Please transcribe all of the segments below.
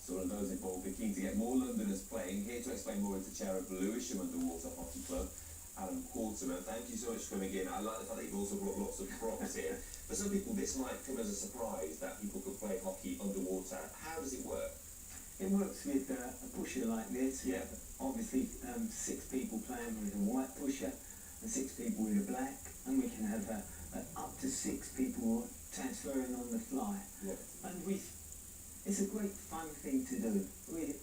So one of those involved are keen to get more Londoners playing. Here to explain more is the chair of Lewisham Underwater Hockey Club, Alan Quarterman. Thank you so much for coming in. I like the fact that you've also brought lots of props here. For some people, this might come as a surprise that people could play hockey underwater. How does it work? It works with a pusher like this. Yeah. Obviously, 6 people playing with a white pusher and 6 people with a black, and we can have up to 6 people transferring on the fly. Yeah. And it's a great fun thing to do.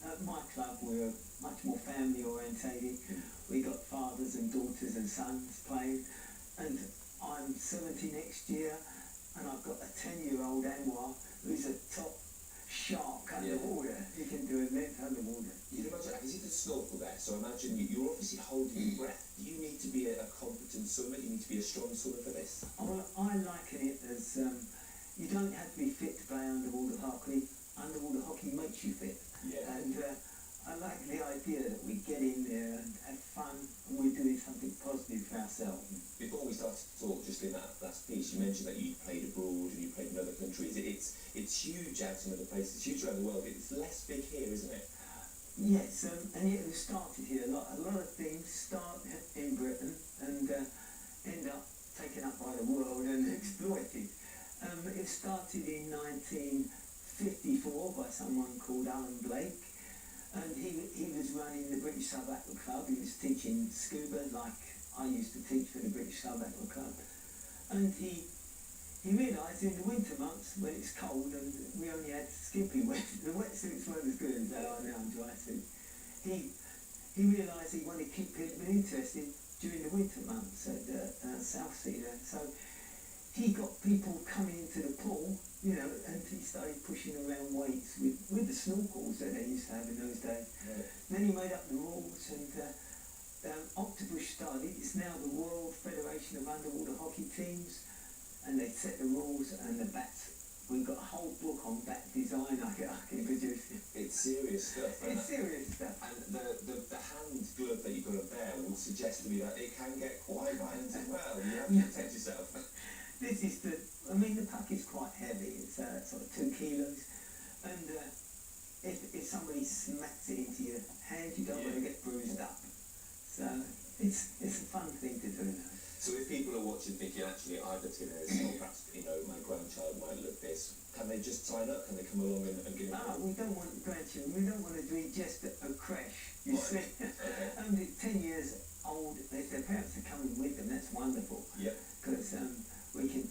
At my club, we're much more family orientated. We got fathers and daughters and sons playing, and I'm 70 next year, and I've got a 10-year-old Anwar who's a top shark underwater. He can do a length underwater. You'd imagine, I can see the snorkel there, so imagine you're obviously holding your breath. Do you need to be a competent swimmer? You need to be a strong swimmer for this? Well, I liken it as you don't have to be fit to play underwater hockey. Underwater hockey makes you fit. Yeah. And I like the idea that we get in there and have fun, and we're doing something positive for ourselves. Before we started to talk, just in that last piece, you mentioned that you played abroad and you played in other countries. It's huge out in other places, it's huge around the world. It's less big here, isn't it? Yes, and yet it started here. A lot of things start in Britain and end up taken up by the world and exploited. It started in 1954 by someone called Alan Blake, and he was running the British Sub-Aqua Club. He was teaching scuba like I used to teach for the British Sub-Aqua Club, and he realised in the winter months when it's cold and we only had skimpy wet, the wetsuits weren't as good as they are now in dry suits. He realised he wanted to keep people interested during the winter months at South Sea there. So he got people coming into the pool, and he started pushing around weights with the snorkels that they used to have in those days. Right. Then he made up the rules, and Octopus started. It's now the World Federation of Underwater Hockey Teams, and they set the rules and the bats. We've got a whole book on bat design I can produce. It's serious stuff. It's serious stuff. And the hand glove that you've got to bear would suggest to me that it can get quite violent as well. You have to protect yourself. This is the puck is quite heavy. It's sort of 2 kilos, and if somebody smacks it into your hand, you don't want to get bruised up. So it's a fun thing to do now. So if people are watching thinking, actually, I'd love to know this, or perhaps, my grandchild might love this, can they just sign up? Can they come along and get involved? We don't want grandchildren. We don't want to do just a crash. You see, Okay. only 10 years old. If their parents are coming with them, that's wonderful. Yeah. Because we can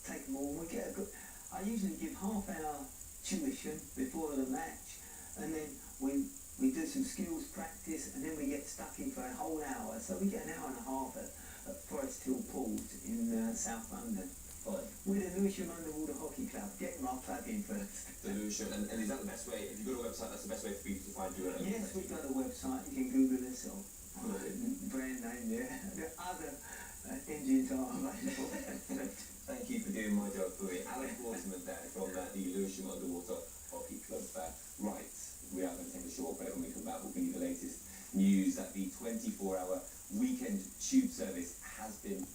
take them all. We get a good. I usually give half-hour tuition before the match, and then we do some skills practice, and then we get stuck in for a whole hour. So we get an hour and a half at Forest Hill Pools in South London. Fine. With the Lewisham Underwater Hockey Club. Get my plug in first. The Lewisham, and is that the best way? If you've got a website, that's the best way for people to find you. Yes, we've got a website. You can Google us or brand name there. The other engines are available. Thank you for doing my job for me. Alan Quarterman there from the Lewisham Underwater Hockey Club. Right, we are going to take a short break. When we come back, we'll bring you the latest news that the 24-hour weekend tube service has been